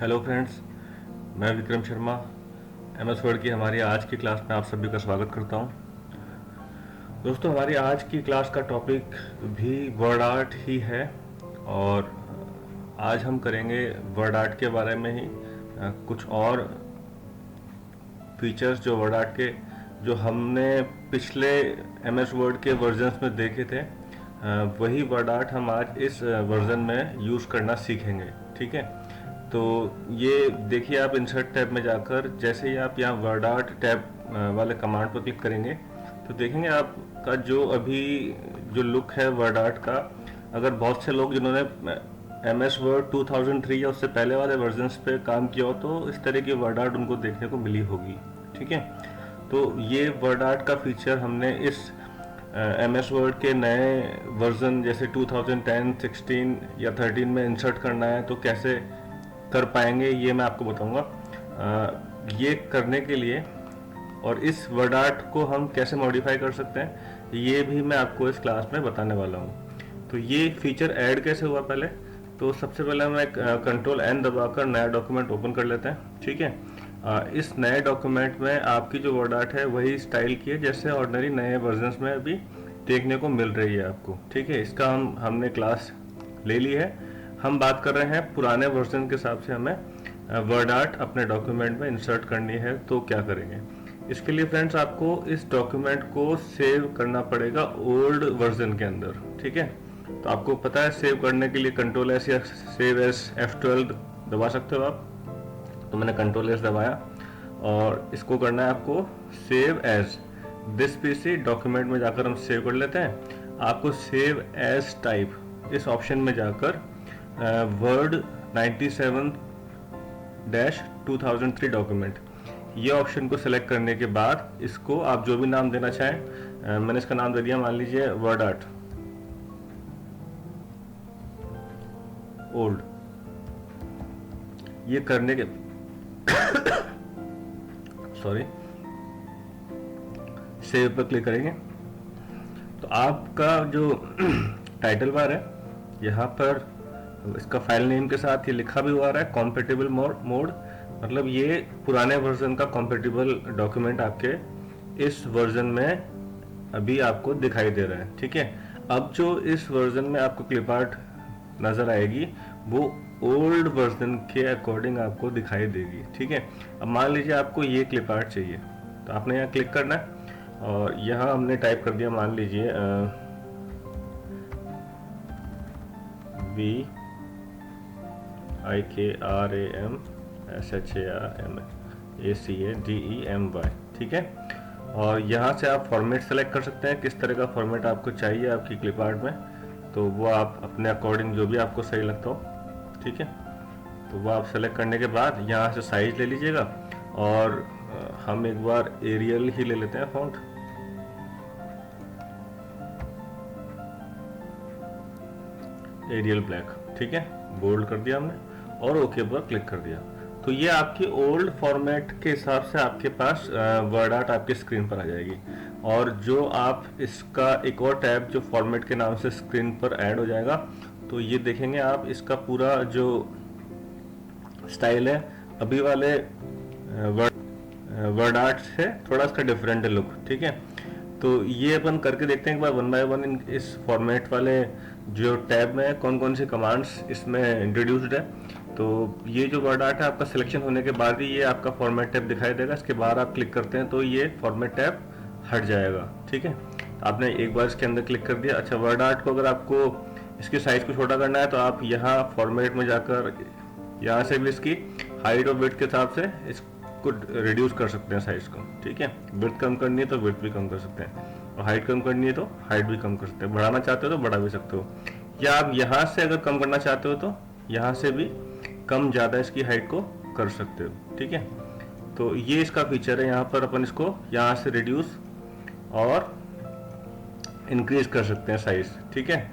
Hello friends, मैं Vikram Sharma MS word की हमारी आज की क्लास में आप सभी का स्वागत करता हूं। दोस्तों, हमारी आज की क्लास का टॉपिक भी वर्ड आर्ट ही है और आज हम करेंगे वर्ड आर्ट के बारे में ही कुछ और फीचर्स जो वर्ड आर्ट के जो हमने पिछले एमएस वर्ड के वर्जन्स में देखे थे, वही वर्ड आर्ट हम आज इस वर्जन में यूज़ करना सीखेंगे। ठीक है, तो ये देखिए, आप इंसर्ट टैब में जाकर जैसे ही आप यहाँ वर्ड आर्ट टैब वाले कमांड पर क्लिक करेंगे तो देखेंगे आपका जो अभी जो लुक है वर्ड आर्ट का। अगर बहुत से लोग जिन्होंने एमएस वर्ड 2003 या उससे पहले वाले वर्जन्स पे काम किया हो तो इस तरह की वर्ड आर्ट उनको देखने को मिली होगी। ठीक है, तो ये वर्ड आर्ट का फीचर हमने इस एमएस वर्ड के नए वर्जन जैसे 2010, 16 या 13 में इंसर्ट करना है तो कैसे कर पाएंगे ये मैं आपको बताऊंगा। ये करने के लिए और इस वर्ड आर्ट को हम कैसे मॉडिफाई कर सकते हैं ये भी मैं आपको इस क्लास में बताने वाला हूँ। तो ये फीचर ऐड कैसे हुआ, पहले तो सबसे पहले हम एक कंट्रोल एन दबाकर नया डॉक्यूमेंट ओपन कर लेते हैं। ठीक है, इस नए डॉक्यूमेंट में आपकी जो वर्ड आर्ट है वही स्टाइल की है जैसे ऑर्डिनरी नए वर्जन्स में अभी देखने को मिल रही है आपको। ठीक है, इसका हमने क्लास ले ली है। हम बात कर रहे हैं पुराने वर्जन के हिसाब से हमें वर्ड आर्ट अपने डॉक्यूमेंट में इंसर्ट करनी है तो क्या करेंगे। इसके लिए फ्रेंड्स आपको इस डॉक्यूमेंट को सेव करना पड़ेगा ओल्ड वर्जन के अंदर। ठीक है, तो आपको पता है सेव करने के लिए कंट्रोल एस या सेव एस F12 दबा सकते हो आप। तो मैंने कंट्रोल एस दबाया और इसको करना है आपको save as this PC document में जाकर हम सेव कर लेते हैं। आपको सेव एज टाइप इस ऑप्शन में जाकर वर्ड 97-2003 डॉक्यूमेंट ये ऑप्शन को सिलेक्ट करने के बाद इसको आप जो भी नाम देना चाहें, मैंने इसका नाम दे दिया, मान लीजिए वर्ड आर्ट ओल्ड। ये करने के सॉरी सेव पर क्लिक करेंगे तो आपका जो टाइटल बार है यहाँ पर इसका फाइल नेम के साथ ये लिखा भी हुआ रहा है कॉम्पेटिबल मोड, मतलब ये पुराने वर्जन का कॉम्पेटिबल डॉक्यूमेंट आपके इस वर्जन में अभी आपको दिखाई दे रहा है। ठीक है, अब जो इस वर्जन में आपको क्लिप आर्ट नजर आएगी वो ओल्ड वर्जन के अकॉर्डिंग आपको दिखाई देगी। ठीक है, अब मान लीजिए आपको ये क्लिप आर्ट चाहिए तो आपने यहाँ क्लिक करना है और यहाँ हमने टाइप कर दिया, मान लीजिए VIKRAMSHARMACADEMY। ठीक है, और यहाँ से आप फॉर्मेट सेलेक्ट कर सकते हैं किस तरह का फॉर्मेट आपको चाहिए आपकी क्लिप आर्ट में, तो वो आप अपने अकॉर्डिंग जो भी आपको सही लगता हो। ठीक है, तो वो आप सेलेक्ट करने के बाद यहाँ से साइज ले लीजिएगा और हम एक बार एरियल ही ले लेते हैं फॉन्ट। Aerial black. ठीक है, बोल्ड कर दिया हमने और ओके पर क्लिक कर दिया तो ये आपकी ओल्ड फॉर्मेट के हिसाब से आपके पास वर्ड आर्ट आपकी स्क्रीन पर आ जाएगी। और जो आप इसका एक और टैब जो फॉर्मेट के नाम से स्क्रीन पर ऐड हो जाएगा तो ये देखेंगे आप इसका पूरा जो स्टाइल है अभी वाले वर्ड आर्ट से थोड़ा इसका डिफरेंट है लुक। ठीक है, तो ये अपन करके देखते हैं एक बार वन बाय वन इस फॉर्मेट वाले जो टैब में कौन कौन सी कमांड्स इसमें इंट्रोड्यूस्ड है। तो ये जो वर्ड आर्ट है आपका सिलेक्शन होने के बाद ही ये आपका फॉर्मेट टैब दिखाई देगा। इसके बाद आप क्लिक करते हैं तो ये फॉर्मेट टैब हट जाएगा। ठीक है, आपने एक बार इसके अंदर क्लिक कर दिया। अच्छा, वर्ड आर्ट को अगर आपको इसके साइज को छोटा करना है तो आप यहाँ फॉर्मेट में जाकर यहाँ से भी इसकी हाइट और विड्थ के हिसाब से इसको रिड्यूस कर सकते हैं साइज को। ठीक है, विड्थ कम करनी है तो विड्थ भी कम कर सकते हैं और हाइट कम करनी है तो हाइट भी कम कर सकते हैं। बढ़ाना चाहते हो तो बढ़ा भी सकते हो, या आप यहाँ से अगर कम करना चाहते हो तो यहाँ से भी कम ज़्यादा इसकी हाइट को कर सकते हो। ठीक है, तो ये इसका फीचर है। यहाँ पर अपन इसको यहाँ से रिड्यूस और इंक्रीज कर सकते हैं साइज। ठीक है,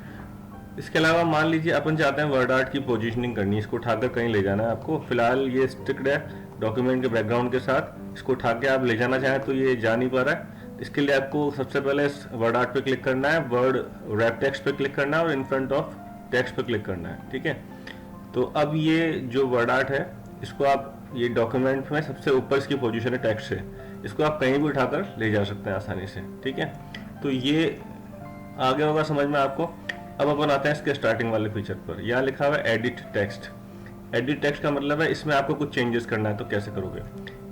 इसके अलावा मान लीजिए अपन चाहते हैं वर्ड आर्ट की पोजीशनिंग करनी है, इसको उठाकर कहीं ले जाना है आपको। फिलहाल ये स्टिक्ड है डॉक्यूमेंट के बैकग्राउंड के साथ, इसको उठा के आप ले जाना चाहें तो ये जा नहीं पा रहा है। इसके लिए आपको सबसे पहले वर्ड आर्ट पे क्लिक करना है, वर्ड रैप टेक्स्ट पे क्लिक करना है और इन फ्रंट ऑफ टेक्स्ट पे क्लिक करना है। ठीक है, तो अब ये जो वर्ड आर्ट है इसको आप, ये डॉक्यूमेंट में सबसे ऊपर इसकी पोजीशन है टेक्स्ट से, इसको आप कहीं भी उठाकर ले जा सकते हैं आसानी से, ठीक है। तो ये आगे होगा समझ में आपको। अब अपन आते हैं इसके स्टार्टिंग वाले फीचर पर। यहाँ लिखा हुआ है एडिट टेक्स्ट। एडिट टेक्स्ट का मतलब है इसमें आपको कुछ चेंजेस करना है, तो कैसे करोगे?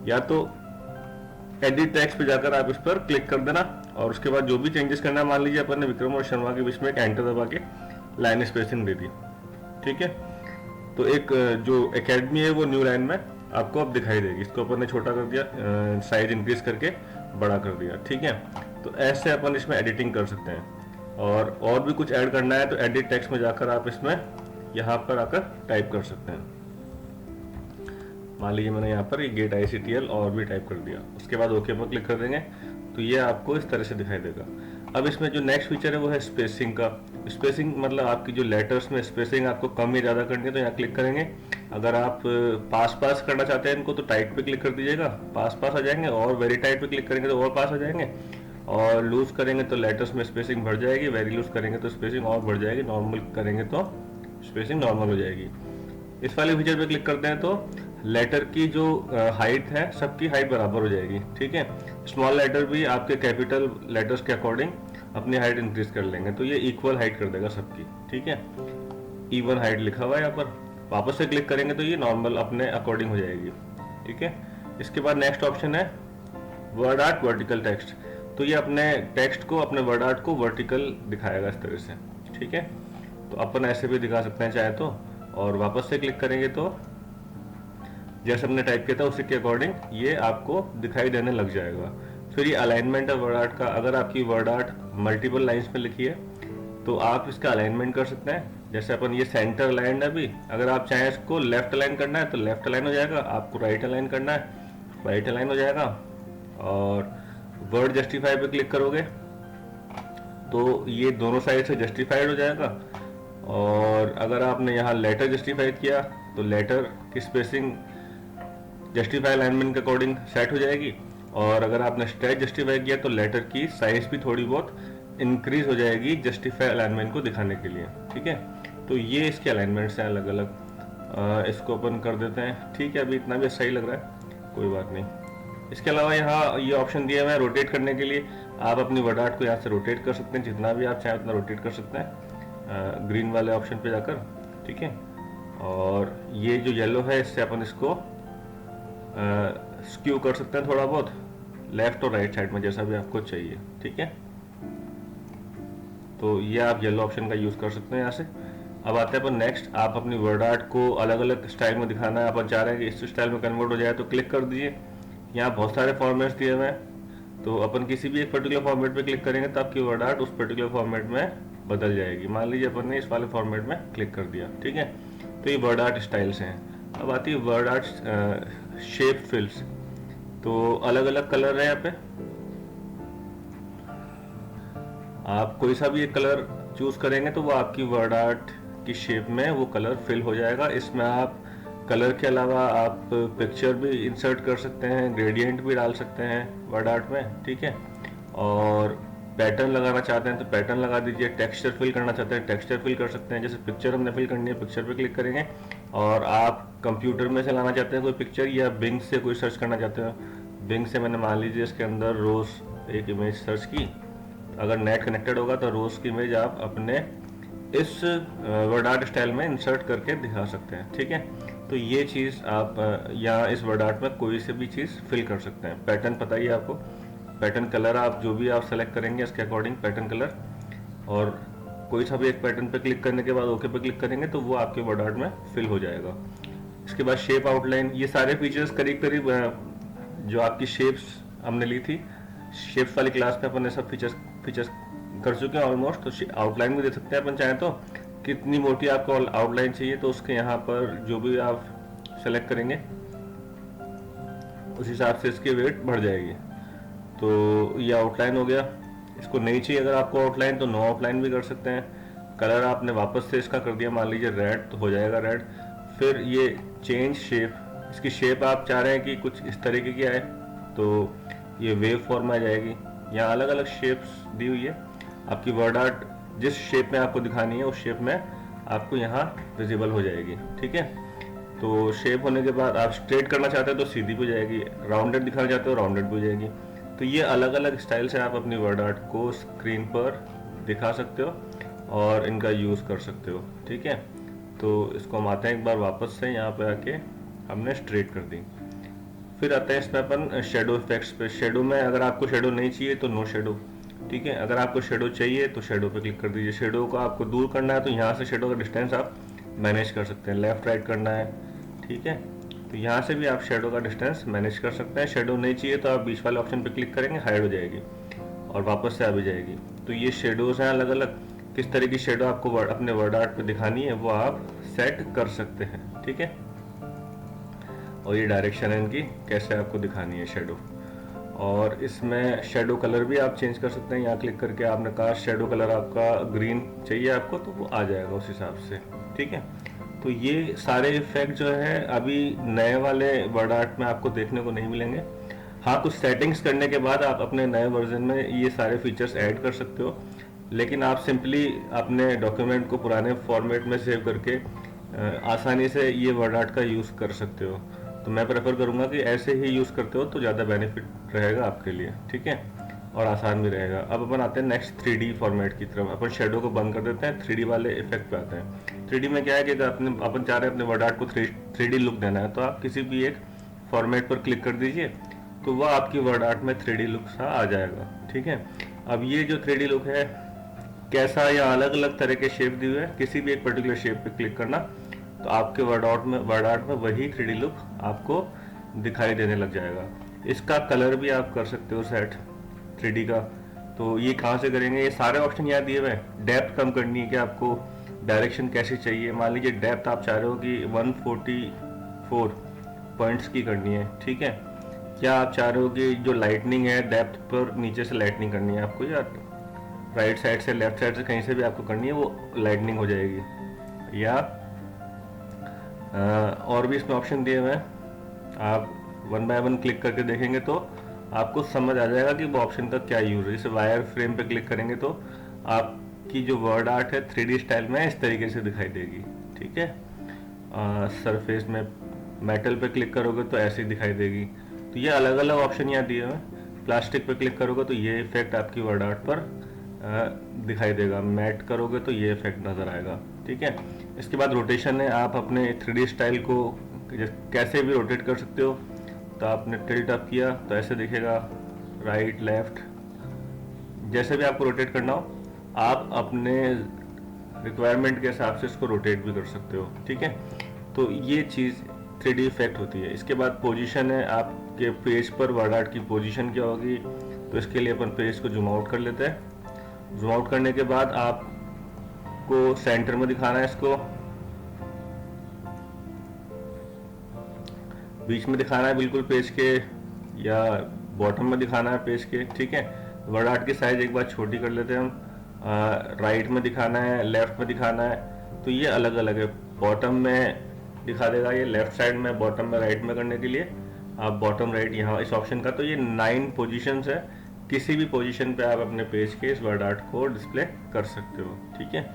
या तो एडिट टेक्स्ट पे जाकर आप इस पर क्लिक कर देना और उसके बाद जो भी चेंजेस करना है, मान लीजिए अपन ने विक्रम और शर्मा के बीच में एक एंटर दबा के लाइन स्पेसिंग दे दी, ठीक है। तो एक जो एकेडमी है वो न्यू लाइन में आपको अब दिखाई देगी। इसको अपन ने छोटा कर दिया, साइज इंक्रीज करके बड़ा कर दिया, ठीक है। तो ऐसे अपन इसमें एडिटिंग कर सकते हैं। और भी कुछ ऐड करना है तो एडिट टेक्स्ट में जाकर आप इसमें यहाँ पर आकर टाइप कर सकते हैं। मान लीजिए मैंने यहाँ पर गेट ICTL और भी टाइप कर दिया, उसके बाद ओके पर क्लिक कर देंगे तो ये आपको इस तरह से दिखाई देगा। अब इसमें जो नेक्स्ट फीचर है वो है स्पेसिंग का। स्पेसिंग मतलब आपकी जो लेटर्स में स्पेसिंग आपको कम या ज़्यादा करनी है तो यहाँ क्लिक करेंगे। अगर आप पास पास करना चाहते हैं इनको तो टाइट पे क्लिक कर दीजिएगा, पास पास आ जाएंगे, और वेरी टाइट पे क्लिक करेंगे तो और पास आ जाएंगे, और लूज करेंगे तो लेटर्स में स्पेसिंग बढ़ जाएगी, वेरी लूज करेंगे तो स्पेसिंग और बढ़ जाएगी, नॉर्मल करेंगे तो स्पेसिंग नॉर्मल हो जाएगी। इस वाले फीचर पे क्लिक करते हैं तो लेटर की जो हाइट है सबकी हाइट बराबर हो जाएगी, ठीक है। स्मॉल लेटर भी आपके कैपिटल लेटर्स के अकॉर्डिंग अपनी हाइट इंक्रीज कर लेंगे, तो ये इक्वल हाइट कर देगा सबकी, ठीक है। इवन हाइट लिखा हुआ है यहाँ पर, वापस से क्लिक करेंगे तो ये नॉर्मल अपने अकॉर्डिंग हो जाएगी, ठीक है। इसके बाद नेक्स्ट ऑप्शन है वर्ड आर्ट वर्टिकल टेक्स्ट। तो ये अपने टेक्स्ट को, अपने वर्ड आर्ट को वर्टिकल दिखाएगा इस तरह से, ठीक है। तो अपन ऐसे भी दिखा सकते हैं चाहे तो, और वापस से क्लिक करेंगे तो जैसे हमने टाइप किया था उसी के अकॉर्डिंग ये आपको दिखाई देने लग जाएगा। फिर ये अलाइनमेंट है वर्ड आर्ट का। अगर आपकी वर्ड आर्ट मल्टीपल लाइंस में लिखी है तो आप इसका अलाइनमेंट कर सकते हैं। जैसे अपन ये सेंटर अलाइन है अभी, अगर आप चाहें इसको लेफ्ट अलाइन करना है तो लेफ्ट अलाइन हो जाएगा, आपको राइट अलाइन करना है राइट अलाइन हो जाएगा। और वर्ड जस्टिफाई पे क्लिक करोगे तो ये दोनों साइड से जस्टिफाइड हो जाएगा। और अगर आपने यहाँ लेटर जस्टिफाई किया तो लेटर की स्पेसिंग जस्टिफाई अलाइनमेंट के अकॉर्डिंग सेट हो जाएगी। और अगर आपने स्ट्रेच जस्टिफाई किया तो लेटर की साइज भी थोड़ी बहुत इंक्रीज हो जाएगी जस्टिफाई अलाइनमेंट को दिखाने के लिए, ठीक है। तो ये इसके अलाइनमेंट्स हैं अलग अलग। इसको अपन कर देते हैं, ठीक है। अभी इतना भी सही लग रहा है, कोई बात नहीं। इसके अलावा यहाँ ये ऑप्शन दिया हुआ है रोटेट करने के लिए। आप अपनी वर्ड आर्ट को यहाँ से रोटेट कर सकते हैं, जितना भी आप चाहें उतना रोटेट कर सकते हैं ग्रीन वाले ऑप्शन पे जाकर, ठीक है। और ये जो येलो है इससे अपन इसको स्क्यू कर सकते हैं थोड़ा बहुत लेफ्ट और राइट साइड में, जैसा भी आपको चाहिए, ठीक है। तो ये आप येलो ऑप्शन का यूज़ कर सकते हैं यहाँ से। अब आते हैं अपन नेक्स्ट। आप अपनी वर्ड आर्ट को अलग अलग स्टाइल में दिखाना है, अपन चाह रहे हैं कि इस स्टाइल में कन्वर्ट हो जाए तो क्लिक कर दीजिए। यहाँ बहुत सारे फॉर्मेट्स दिए हुए हैं, तो अपन किसी भी एक पर्टिकुलर फॉर्मेट पे क्लिक करेंगे तो आपकी वर्ड आर्ट उस पर्टिकुलर फॉर्मेट में बदल जाएगी। मान लीजिए अपन ने इस वाले फॉर्मेट में क्लिक कर दिया, ठीक है। तो ये वर्ड आर्ट स्टाइल्स हैं। अब आती है वर्ड आर्ट शेप फिल्स। तो अलग अलग कलर है यहाँ पे, आप कोई सा भी एक कलर चूज करेंगे तो वो आपकी वर्ड आर्ट की शेप में वो कलर फिल हो जाएगा। इसमें आप कलर के अलावा आप पिक्चर भी इंसर्ट कर सकते हैं, ग्रेडियंट भी डाल सकते हैं वर्ड आर्ट में, ठीक है। और पैटर्न लगाना चाहते हैं तो पैटर्न लगा दीजिए, टेक्सचर फिल करना चाहते हैं टेक्सचर फिल कर सकते हैं। जैसे पिक्चर हमने फिल करनी है, पिक्चर पे क्लिक करेंगे। और आप कंप्यूटर में से लाना चाहते हैं कोई पिक्चर, या बिंग से कोई सर्च करना चाहते हो, बिंग से मैंने मान लीजिए इसके अंदर रोज एक इमेज सर्च की, अगर नेट कनेक्टेड होगा तो रोज की इमेज आप अपने इस वर्ड आर्ट स्टाइल में इंसर्ट करके दिखा सकते हैं, ठीक है। तो ये चीज़ आप यहाँ इस वर्ड आर्ट में कोई से भी चीज़ फिल कर सकते हैं। पैटर्न पता ही है आपको, पैटर्न कलर आप जो भी आप सेलेक्ट करेंगे इसके अकॉर्डिंग पैटर्न कलर, और कोई सा भी एक पैटर्न पे क्लिक करने के बाद ओके पे क्लिक करेंगे तो वो आपके वर्ड आर्ट में फिल हो जाएगा। इसके बाद शेप आउटलाइन, ये सारे फीचर्स करीब करीब जो आपकी शेप्स हमने ली थी शेप्स वाली क्लास में अपन ने सब फीचर्स कर चुके हैं ऑलमोस्ट। तो आउटलाइन भी दे सकते हैं अपन चाहे तो, कितनी मोटी आपको आउटलाइन चाहिए तो उसके यहाँ पर जो भी आप सेलेक्ट करेंगे उस हिसाब से इसकी वेट बढ़ जाएगी। तो ये आउटलाइन हो गया। इसको नहीं चाहिए अगर आपको आउटलाइन तो नो आउटलाइन भी कर सकते हैं। कलर आपने वापस से इसका कर दिया, मान लीजिए रेड, तो हो जाएगा रेड। फिर ये चेंज शेप, इसकी शेप आप चाह रहे हैं कि कुछ इस तरीके की आए तो ये वेव फॉर्म आ जाएगी। यहाँ अलग अलग शेप्स दी हुई है, आपकी वर्ड आर्ट जिस शेप में आपको दिखानी है उस शेप में आपको यहाँ विजिबल हो जाएगी, ठीक है। तो शेप होने के बाद आप स्ट्रेट करना चाहते हो तो सीधी भी हो जाएगी, राउंडेड दिखाना चाहते हो राउंडेड भी हो जाएगी। तो ये अलग अलग स्टाइल से आप अपनी वर्ड आर्ट को स्क्रीन पर दिखा सकते हो और इनका यूज़ कर सकते हो। ठीक है, तो इसको हम आते हैं एक बार वापस से यहाँ पे आके हमने स्ट्रेट कर दी। फिर आते हैं इसमें अपन शेडो इफेक्ट्स पे। शेडो में अगर आपको शेडो नहीं चाहिए तो नो शेडो। ठीक है, अगर आपको शेडो चाहिए तो शेडो पे क्लिक कर दीजिए। शेडो को आपको दूर करना है तो यहाँ से शेडो का डिस्टेंस आप मैनेज कर सकते हैं, लेफ्ट राइट करना है। ठीक है, तो यहाँ से भी आप शेडो का डिस्टेंस मैनेज कर सकते हैं। शेडो नहीं चाहिए तो आप बीच वाले ऑप्शन पे क्लिक करेंगे, हाइड हो जाएगी और वापस से आ भी जाएगी। तो ये शेडोज हैं अलग अलग, किस तरह की शेडो आपको अपने वर्ड आर्ट पे दिखानी है वो आप सेट कर सकते हैं। ठीक है, और ये डायरेक्शन है इनकी, कैसे आपको दिखानी है शेडो। और इसमें शेडो कलर भी आप चेंज कर सकते हैं। यहाँ क्लिक करके आपने कहा शेडो कलर आपका ग्रीन चाहिए आपको, तो वो आ जाएगा उस हिसाब से। ठीक है, तो ये सारे इफेक्ट जो है अभी नए वाले वर्ड आर्ट में आपको देखने को नहीं मिलेंगे। हाँ, कुछ सेटिंग्स करने के बाद आप अपने नए वर्जन में ये सारे फीचर्स ऐड कर सकते हो, लेकिन आप सिंपली अपने डॉक्यूमेंट को पुराने फॉर्मेट में सेव करके आसानी से ये वर्ड आर्ट का यूज़ कर सकते हो। तो मैं प्रेफर करूँगा कि ऐसे ही यूज़ करते हो तो ज़्यादा बेनिफिट रहेगा आपके लिए। ठीक है, और आसान भी रहेगा। अब अपन आते हैं नेक्स्ट 3D फॉर्मेट की तरफ। अपन शेडो को बंद कर देते हैं, 3D वाले इफेक्ट पे आते हैं। 3D में क्या है कि अगर अपन चाह रहे हैं अपने वर्ड आर्ट को 3D लुक देना है तो आप किसी भी एक फॉर्मेट पर क्लिक कर दीजिए, तो वह आपकी वर्ड आर्ट में 3D लुक सा आ जाएगा। ठीक है, अब ये जो 3D लुक है कैसा, या अलग अलग तरह के शेप दिए हुए हैं, किसी भी एक पर्टिकुलर शेप पे क्लिक करना तो आपके वर्ड आर्ट में वही 3D लुक आपको दिखाई देने लग जाएगा। इसका कलर भी आप कर सकते हो सेट 3D का। तो ये कहाँ से करेंगे, ये सारे ऑप्शन यहाँ दिए हुए हैं। डेप्थ कम करनी है कि आपको डायरेक्शन कैसी चाहिए। मान लीजिए डेप्थ आप चाह रहे हो कि 144 पॉइंट्स की करनी है। ठीक है, क्या आप चाह रहे हो कि जो लाइटनिंग है डेप्थ पर नीचे से लाइटनिंग करनी है आपको, या राइट साइड से लेफ्ट साइड से कहीं से भी आपको करनी है वो लाइटनिंग हो जाएगी। या और भी इसमें ऑप्शन दिए हुए हैं। आप वन बाय वन क्लिक करके देखेंगे तो आपको समझ आ जाएगा कि वो ऑप्शन का क्या यूज़ है। जैसे वायर फ्रेम पे क्लिक करेंगे तो आपकी जो वर्ड आर्ट है 3D स्टाइल में इस तरीके से दिखाई देगी। ठीक है, सरफेस में मेटल पे क्लिक करोगे तो ऐसे ही दिखाई देगी। तो ये अलग अलग ऑप्शन यहाँ दिए हुए हैं। प्लास्टिक पे क्लिक करोगे तो ये इफेक्ट आपकी वर्ड आर्ट पर दिखाई देगा। मैट करोगे तो ये इफेक्ट नज़र आएगा। ठीक है, इसके बाद रोटेशन है। आप अपने 3D स्टाइल को कैसे भी रोटेट कर सकते हो। तो आपने टिल्ट अप किया तो ऐसे दिखेगा, राइट लेफ्ट, जैसे भी आपको रोटेट करना हो आप अपने रिक्वायरमेंट के हिसाब से इसको रोटेट भी कर सकते हो। ठीक है, तो ये चीज़ 3D इफेक्ट होती है। इसके बाद पोजीशन है, आपके पेज पर वर्ड आर्ट की पोजीशन क्या होगी। तो इसके लिए अपन पेज को जूम आउट कर लेते हैं। जूम आउट करने के बाद आपको सेंटर में दिखाना है, इसको बीच में दिखाना है बिल्कुल पेज के, या बॉटम में दिखाना है पेज के। ठीक है, वर्ड आर्ट की साइज एक बार छोटी कर लेते हैं हम। राइट में दिखाना है, लेफ्ट में दिखाना है, तो ये अलग अलग है। बॉटम में दिखा देगा ये लेफ्ट साइड में, बॉटम में राइट में करने के लिए आप बॉटम राइट यहाँ इस ऑप्शन का। तो ये 9 पोजीशंस है, किसी भी पोजीशन पे आप अपने पेज के इस वर्ड आर्ट को डिस्प्ले कर सकते हो। ठीक है,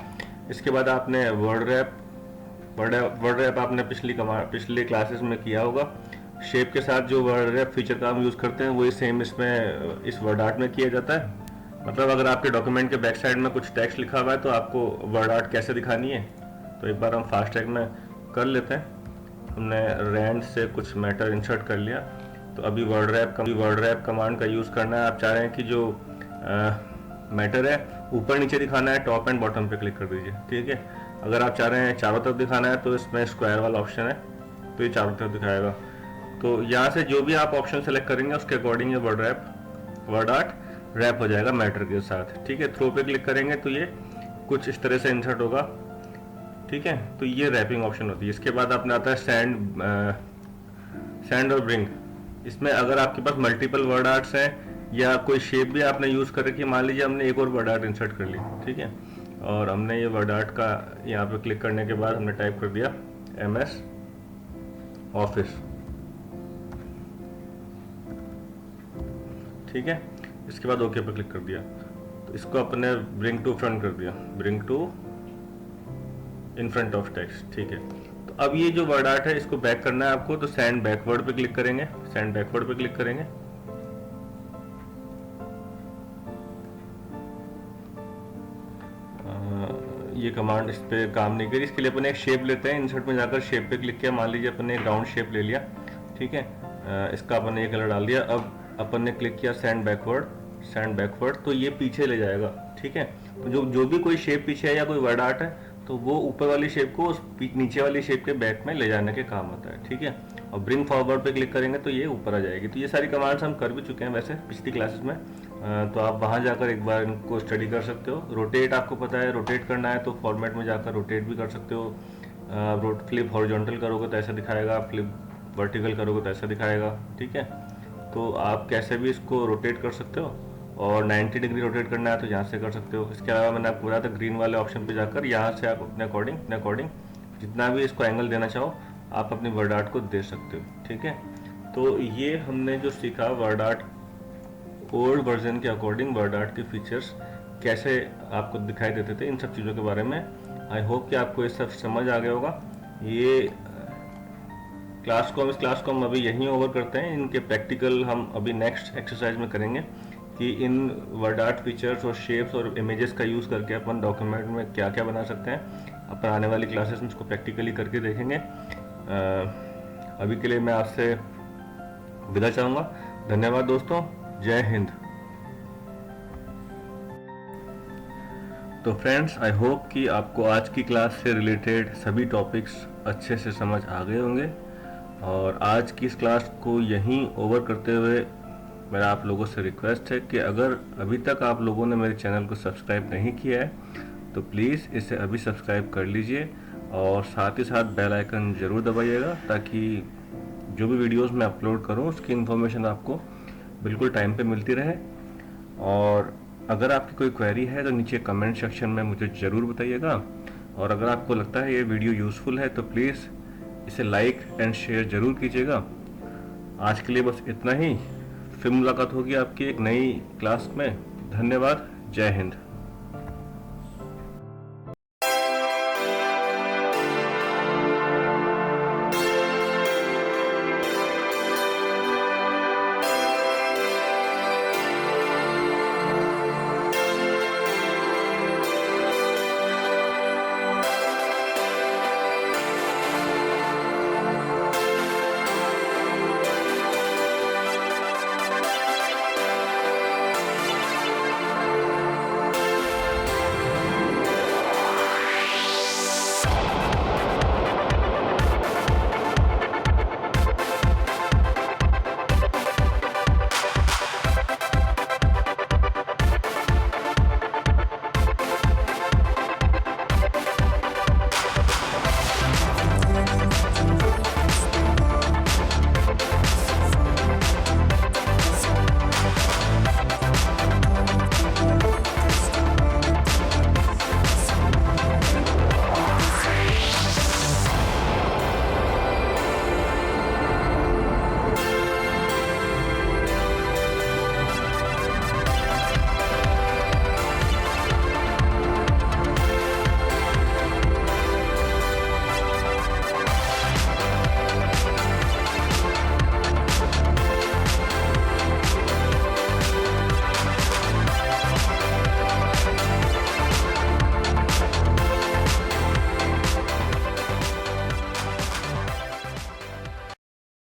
इसके बाद आपने वर्ड रैप आपने पिछली क्लासेस में किया होगा। शेप के साथ जो वर्ड रैप फीचर का हम यूज़ करते हैं वही सेम इसमें इस वर्ड आर्ट में किया जाता है। मतलब अगर आपके डॉक्यूमेंट के बैक साइड में कुछ टेक्स्ट लिखा हुआ है तो आपको वर्ड आर्ट कैसे दिखानी है, तो एक बार हम फास्ट ट्रैक में कर लेते हैं। हमने रैंड से कुछ मैटर इंसर्ट कर लिया, तो अभी वर्ड रैप कमांड का यूज़ करना है। आप चाह रहे हैं कि जो मैटर है ऊपर नीचे दिखाना है, टॉप एंड बॉटम पे क्लिक कर दीजिए। ठीक है, अगर आप चाह रहे हैं चारों तरफ दिखाना है तो इसमें स्क्वायर वाला ऑप्शन है, तो ये चारों तरफ दिखाएगा। तो यहाँ से जो भी आप ऑप्शन सेलेक्ट करेंगे उसके अकॉर्डिंग ये वर्ड आर्ट रैप हो जाएगा मैटर के साथ। ठीक है, थ्रो पे क्लिक करेंगे तो ये कुछ इस तरह से इंसर्ट होगा। ठीक है, तो ये रैपिंग ऑप्शन होती है। इसके बाद अपना आता है सैंड और ब्रिंग। इसमें अगर आपके पास मल्टीपल वर्ड आर्ट्स हैं या कोई शेप भी आपने यूज़ कर रखी है, मान लीजिए हमने एक और वर्ड आर्ट इंसर्ट कर ली। ठीक है, और हमने ये वर्ड आर्ट का यहाँ पे क्लिक करने के बाद हमने टाइप कर दिया MS ऑफिस। ठीक है, इसके बाद ओके पे क्लिक कर दिया, तो इसको अपने ब्रिंग टू फ्रंट कर दिया, bring to in front of text. ठीक है, तो तो अब ये जो वर्ड आर्ट है इसको बैक करना है आपको, तो सेंड बैकवर्ड पे क्लिक करेंगे, सेंड बैकवर्ड पे क्लिक करेंगे। ये कमांड इस पे काम नहीं करी, इसके लिए अपन एक शेप लेते हैं। इंसर्ट में जाकर शेप पे क्लिक किया, मान लीजिए अपन ने एक राउंड शेप ले लिया, ठीक है। इसका अपन ने ये कलर डाल दिया। अब अपन ने क्लिक किया सेंड बैकवर्ड, सेंड बैकवर्ड, तो ये पीछे ले जाएगा, ठीक है। तो जो भी कोई शेप पीछे है या कोई वर्ड आर्ट है, तो वो ऊपर वाली शेप को उस नीचे वाली शेप के बैक में ले जाने के काम आता है, ठीक है। और ब्रिंग फॉरवर्ड पे क्लिक करेंगे तो ये ऊपर आ जाएगी। तो ये सारी कमांड्स हम कर भी चुके हैं वैसे पिछली क्लासेस में, तो आप वहाँ जाकर एक बार इनको स्टडी कर सकते हो। रोटेट आपको पता है, रोटेट करना है तो फॉर्मेट में जाकर रोटेट भी कर सकते हो। फ्लिप हॉरिजॉन्टल करोगे तो ऐसा दिखाएगा, फ्लिप वर्टिकल करोगे तो ऐसा दिखाएगा, ठीक है। तो आप कैसे भी इसको रोटेट कर सकते हो, और 90 डिग्री रोटेट करना है तो यहाँ से कर सकते हो। इसके अलावा मैंने आपको बताया था ग्रीन वाले ऑप्शन पे जाकर यहाँ से आप अपने अकॉर्डिंग जितना भी इसको एंगल देना चाहो आप अपनी वर्ड आर्ट को दे सकते हो, ठीक है। तो ये हमने जो सीखा वर्ड आर्ट, ओल्ड वर्जन के अकॉर्डिंग वर्ड आर्ट के फीचर्स कैसे आपको दिखाई देते थे, इन सब चीज़ों के बारे में। आई होप कि आपको ये सब समझ आ गया होगा। ये इस क्लास को हम अभी यहीं ओवर करते हैं। इनके प्रैक्टिकल हम अभी नेक्स्ट एक्सरसाइज में करेंगे कि इन वर्ड आर्ट फीचर्स और शेप्स और इमेजेस का यूज़ करके अपन डॉक्यूमेंट में क्या क्या बना सकते हैं। अपन आने वाली क्लासेस में इसको प्रैक्टिकली करके देखेंगे। अभी के लिए मैं आपसे विदा चाहूँगा। धन्यवाद दोस्तों, जय हिंद। तो फ्रेंड्स, आई होप कि आपको आज की क्लास से रिलेटेड सभी टॉपिक्स अच्छे से समझ आ गए होंगे, और आज की इस क्लास को यहीं ओवर करते हुए मेरा आप लोगों से रिक्वेस्ट है कि अगर अभी तक आप लोगों ने मेरे चैनल को सब्सक्राइब नहीं किया है तो प्लीज़ इसे अभी सब्सक्राइब कर लीजिए, और साथ ही साथ बेल आइकन ज़रूर दबाइएगा, ताकि जो भी वीडियोस मैं अपलोड करूं उसकी इन्फॉर्मेशन आपको बिल्कुल टाइम पे मिलती रहे। और अगर आपकी कोई क्वेरी है तो नीचे कमेंट सेक्शन में मुझे ज़रूर बताइएगा, और अगर आपको लगता है ये वीडियो यूज़फुल है तो प्लीज़ इसे लाइक एंड शेयर ज़रूर कीजिएगा। आज के लिए बस इतना ही, फिर मुलाकात होगी आपकी एक नई क्लास में। धन्यवाद, जय हिंद।